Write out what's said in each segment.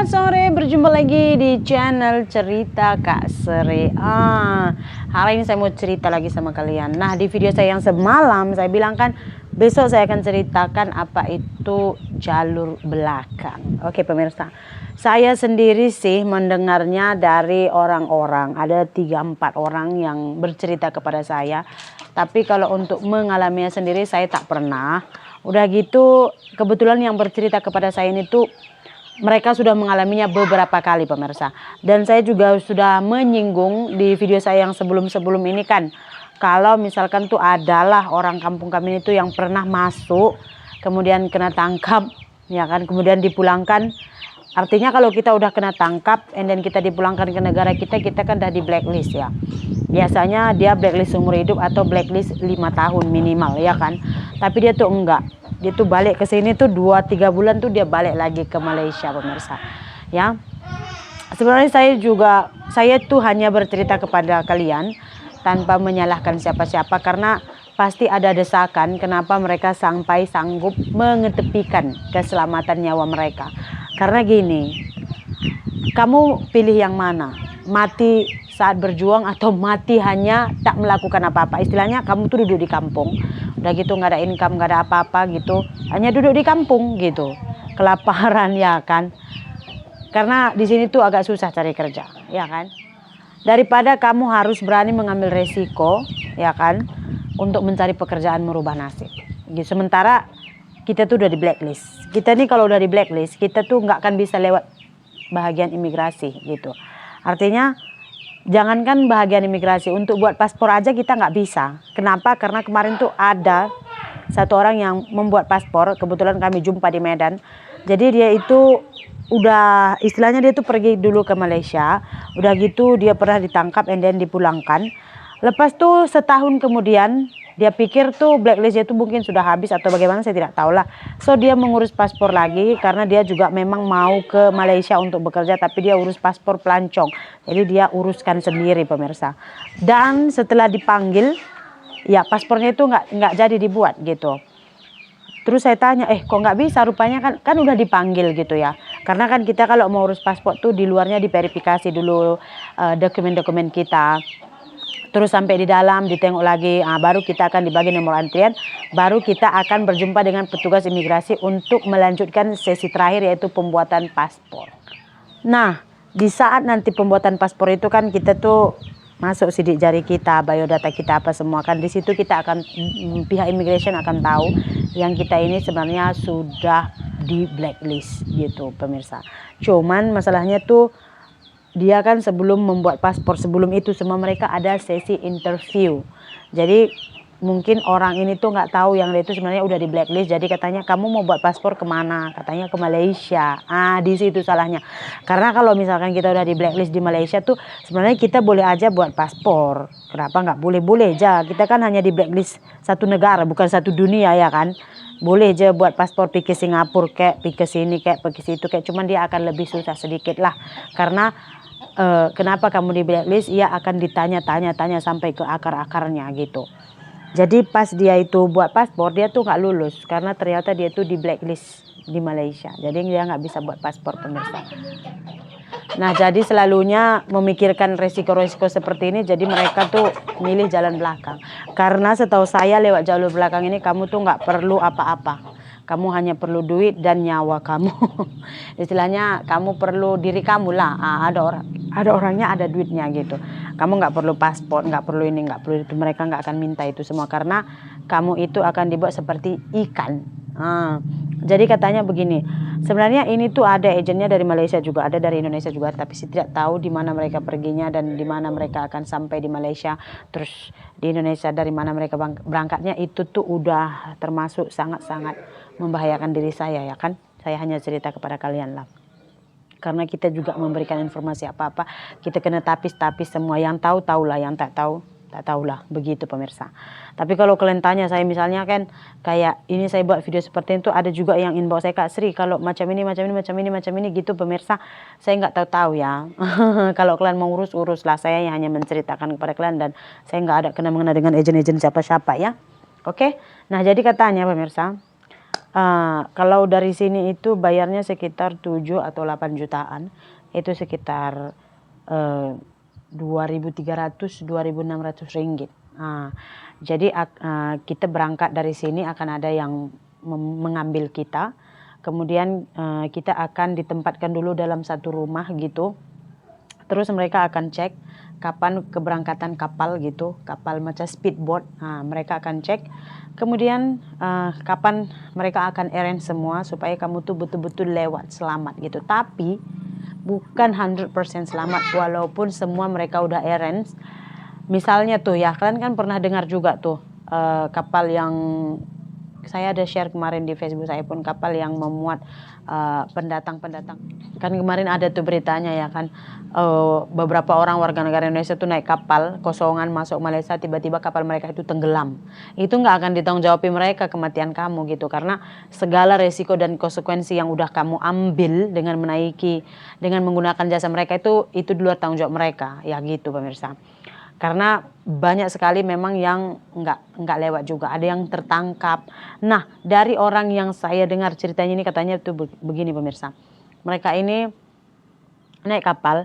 Selamat sore, berjumpa lagi di channel Cerita Kak Sri. Hari ini saya mau cerita lagi sama kalian. Nah, di video saya yang semalam saya bilang kan besok saya akan ceritakan apa itu jalur belakang. Oke pemirsa, saya sendiri sih mendengarnya dari orang-orang. Ada 3-4 orang yang bercerita kepada saya. Tapi kalau untuk mengalaminya sendiri saya tak pernah. Udah gitu kebetulan yang bercerita kepada saya ini tuh mereka sudah mengalaminya beberapa kali pemirsa. Dan saya juga sudah menyinggung di video saya yang sebelum-sebelum ini kan. Kalau misalkan tuh adalah orang kampung kami itu yang pernah masuk. Kemudian kena tangkap. Ya kan, kemudian dipulangkan. Artinya kalau kita udah kena tangkap. And then kita dipulangkan ke negara kita. Kita kan udah di blacklist ya. Biasanya dia blacklist seumur hidup atau blacklist 5 tahun minimal ya kan. Tapi dia tuh enggak. Dia tuh balik ke sini tuh 2-3 bulan tuh dia balik lagi ke Malaysia pemirsa. Ya. Sebenarnya saya tuh hanya bercerita kepada kalian tanpa menyalahkan siapa-siapa karena pasti ada desakan kenapa mereka sampai sanggup mengetepikan keselamatan nyawa mereka. Karena gini, kamu pilih yang mana? Mati saat berjuang atau mati hanya tak melakukan apa-apa? Istilahnya kamu tuh duduk di kampung. Udah gitu nggak ada income, nggak ada apa-apa gitu. Hanya duduk di kampung gitu. Kelaparan ya kan. Karena di sini tuh agak susah cari kerja, ya kan. Daripada kamu harus berani mengambil resiko, ya kan, untuk mencari pekerjaan merubah nasib. Gitu. Sementara kita tuh udah di blacklist. Kita nih kalau udah di blacklist, kita tuh nggak akan bisa lewat bahagian imigrasi gitu. Artinya jangankan bahagian imigrasi, untuk buat paspor aja kita nggak bisa. Kenapa? Karena kemarin tuh ada satu orang yang membuat paspor, kebetulan kami jumpa di Medan. Jadi dia itu udah istilahnya dia tuh pergi dulu ke Malaysia, udah gitu dia pernah ditangkap and then dipulangkan. Lepas tuh setahun kemudian dia pikir tuh blacklistnya tuh mungkin sudah habis atau bagaimana saya tidak tahu lah. So dia mengurus paspor lagi karena dia juga memang mau ke Malaysia untuk bekerja, tapi dia urus paspor pelancong. Jadi dia uruskan sendiri pemirsa. Dan setelah dipanggil, ya paspornya itu nggak jadi dibuat gitu. Terus saya tanya, kok nggak bisa? Rupanya kan udah dipanggil gitu ya. Karena kan kita kalau mau urus paspor tuh di luarnya diverifikasi dulu dokumen-dokumen kita. Terus sampai di dalam ditengok lagi, baru kita akan dibagi nomor antrian, baru kita akan berjumpa dengan petugas imigrasi untuk melanjutkan sesi terakhir yaitu pembuatan paspor. Nah, di saat nanti pembuatan paspor itu kan kita tuh masuk sidik jari kita, biodata kita apa semua kan, di situ kita akan pihak immigration akan tahu yang kita ini sebenarnya sudah di blacklist gitu pemirsa. Cuman masalahnya tuh dia kan sebelum membuat paspor, sebelum itu semua mereka ada sesi interview. Jadi mungkin orang ini tuh nggak tahu yang dia itu sebenarnya udah di blacklist. Jadi katanya kamu mau buat paspor kemana? Katanya ke Malaysia. Di situ salahnya. Karena kalau misalkan kita udah di blacklist di Malaysia tuh sebenarnya kita boleh aja buat paspor. Kenapa nggak boleh aja? Kita kan hanya di blacklist satu negara, bukan satu dunia ya kan. Boleh aja buat paspor pergi ke Singapura kayak, pergi ke sini kayak, pergi situ kayak. Cuman dia akan lebih susah sedikit lah. Karena kenapa kamu di blacklist, ia akan ditanya-tanya sampai ke akar-akarnya gitu. Jadi pas dia itu buat paspor, dia tuh nggak lulus karena ternyata dia tuh di blacklist di Malaysia. Jadi dia nggak bisa buat paspor pemirsa. Nah jadi selalunya memikirkan resiko-resiko seperti ini, jadi mereka tuh milih jalan belakang. Karena setahu saya lewat jalur belakang ini kamu tuh nggak perlu apa-apa. Kamu hanya perlu duit dan nyawa kamu. Istilahnya kamu perlu diri kamu lah. Ada orangnya, ada duitnya gitu. Kamu nggak perlu paspor, nggak perlu ini, nggak perlu itu. Mereka nggak akan minta itu semua karena kamu itu akan dibuat seperti ikan. Jadi katanya begini, sebenarnya ini tuh ada agennya dari Malaysia juga, ada dari Indonesia juga, tapi saya tidak tahu di mana mereka perginya dan di mana mereka akan sampai di Malaysia. Terus di Indonesia dari mana mereka berangkatnya, itu tuh udah termasuk sangat-sangat membahayakan diri saya ya kan. Saya hanya cerita kepada kalian lah. Karena kita juga memberikan informasi apa-apa, kita kena tapis-tapis semua. Yang tahu tahulah, yang tak tahu tak tahulah, begitu pemirsa. Tapi kalau kalian tanya saya misalnya kan kayak ini saya buat video seperti itu, ada juga yang inbox saya, Kak Sri kalau macam ini gitu pemirsa, saya nggak tahu ya. Kalau kalian mau urus lah, saya hanya menceritakan kepada kalian dan saya nggak ada kena mengena dengan agen-agen siapa-siapa ya. Oke. Nah jadi katanya pemirsa, Kalau dari sini itu bayarnya sekitar 7 atau 8 jutaan, itu sekitar 2.300 2.600 ringgit. Jadi kita berangkat dari sini akan ada yang mengambil kita, kemudian kita akan ditempatkan dulu dalam satu rumah gitu. Terus mereka akan cek kapan keberangkatan kapal gitu, kapal macam speedboat. Mereka akan cek. Kemudian kapan mereka akan arrange semua supaya kamu tuh betul-betul lewat selamat gitu. Tapi bukan 100% selamat walaupun semua mereka udah arrange. Misalnya tuh ya, kalian kan pernah dengar juga tuh kapal yang saya ada share kemarin di Facebook saya pun, kapal yang memuat pendatang-pendatang. Kan kemarin ada tuh beritanya ya kan, beberapa orang warga negara Indonesia tuh naik kapal kosongan masuk Malaysia, tiba-tiba kapal mereka itu tenggelam. Itu nggak akan ditanggungjawabin mereka kematian kamu gitu, karena segala resiko dan konsekuensi yang udah kamu ambil dengan menaiki, dengan menggunakan jasa mereka itu di luar tanggung jawab mereka ya gitu pemirsa. Karena banyak sekali memang yang nggak lewat juga, ada yang tertangkap. Nah, dari orang yang saya dengar ceritanya ini katanya tuh begini pemirsa. Mereka ini naik kapal,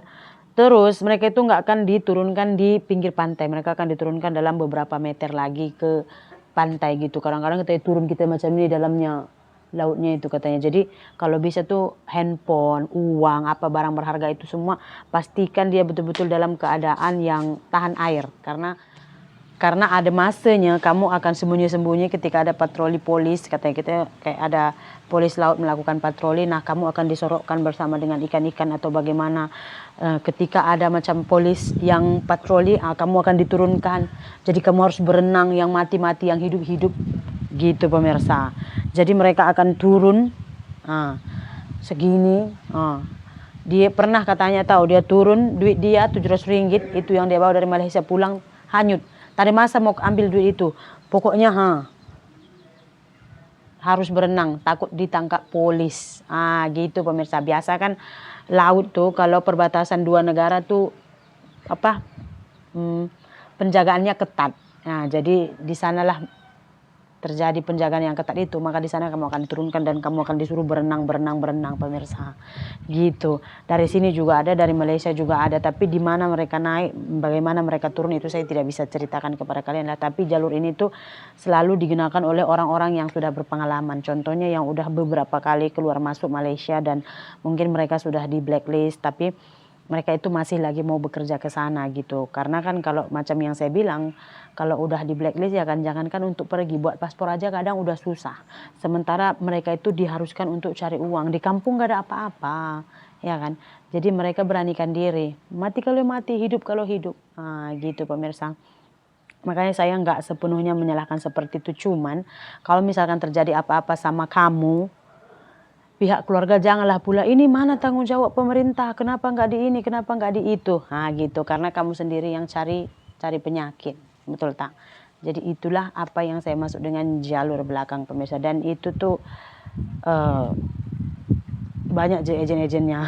terus mereka itu nggak akan diturunkan di pinggir pantai, mereka akan diturunkan dalam beberapa meter lagi ke pantai gitu. Kadang-kadang kita turun kita macam ini dalamnya lautnya itu katanya. Jadi kalau bisa tuh handphone, uang, apa barang berharga itu semua pastikan dia betul-betul dalam keadaan yang tahan air, karena ada masanya kamu akan sembunyi-sembunyi ketika ada patroli polis, katanya kita kayak ada polis laut melakukan patroli, nah kamu akan disorokkan bersama dengan ikan-ikan atau bagaimana. Ketika ada macam polis yang patroli, kamu akan diturunkan, jadi kamu harus berenang, yang mati-mati, yang hidup-hidup gitu pemirsa. Jadi mereka akan turun segini. Dia pernah katanya tahu, dia turun, duit dia 700 ringgit itu yang dia bawa dari Malaysia pulang hanyut. Tadi masa mau ambil duit itu, pokoknya harus berenang, takut ditangkap polis. Gitu pemirsa. Biasa kan laut tuh kalau perbatasan dua negara tuh penjagaannya ketat. Jadi di sanalah terjadi penjagaan yang ketat itu, maka di sana kamu akan diturunkan dan kamu akan disuruh berenang pemirsa. Gitu. Dari sini juga ada, dari Malaysia juga ada, tapi di mana mereka naik, bagaimana mereka turun itu saya tidak bisa ceritakan kepada kalian lah. Tapi jalur ini tuh selalu digunakan oleh orang-orang yang sudah berpengalaman. Contohnya yang udah beberapa kali keluar masuk Malaysia dan mungkin mereka sudah di blacklist, tapi mereka itu masih lagi mau bekerja ke sana gitu. Karena kan kalau macam yang saya bilang, kalau udah di blacklist ya kan, jangankan untuk pergi, buat paspor aja kadang udah susah. Sementara mereka itu diharuskan untuk cari uang, di kampung gak ada apa-apa ya kan. Jadi mereka beranikan diri, mati kalau mati, hidup kalau hidup. Gitu pemirsa. Makanya saya nggak sepenuhnya menyalahkan seperti itu, cuman kalau misalkan terjadi apa-apa sama kamu, pihak keluarga janganlah pula, ini mana tanggung jawab pemerintah, kenapa nggak di ini, kenapa nggak di itu. Gitu, karena kamu sendiri yang cari penyakit, betul tak? Jadi itulah apa yang saya maksud dengan jalur belakang pemirsa, dan itu tuh banyak agen-agennya.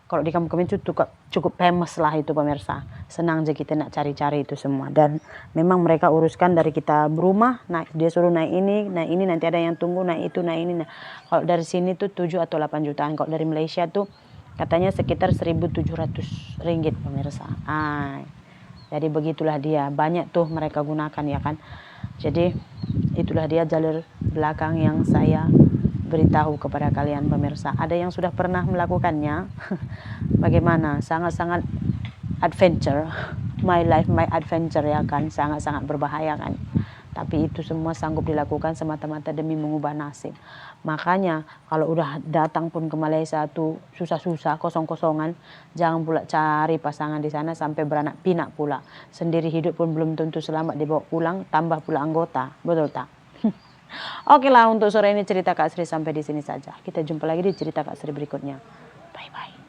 Kalau di kampung kami itu cukup famous lah itu pemirsa. Senang aja kita nak cari-cari itu semua, dan memang mereka uruskan dari kita berumah, naik dia suruh naik ini nanti ada yang tunggu, naik itu naik ini. Kalau dari sini tuh 7 atau 8 jutaan. Kalau dari Malaysia tuh katanya sekitar 1.700 ringgit pemirsa. Jadi begitulah dia, banyak tuh mereka gunakan ya kan. Jadi itulah dia jalur belakang yang saya beritahu kepada kalian pemirsa. Ada yang sudah pernah melakukannya. Bagaimana? Sangat-sangat adventure. My life, my adventure ya kan. Sangat-sangat berbahaya kan. Tapi itu semua sanggup dilakukan semata-mata demi mengubah nasib. Makanya kalau udah datang pun ke Malaysia tuh susah-susah, kosong-kosongan, jangan pula cari pasangan di sana sampai beranak pinak pula. Sendiri hidup pun belum tentu selamat dibawa pulang, tambah pula anggota. Betul tak? Oke lah, untuk sore ini cerita Kak Sri sampai di sini saja. Kita jumpa lagi di cerita Kak Sri berikutnya. Bye bye.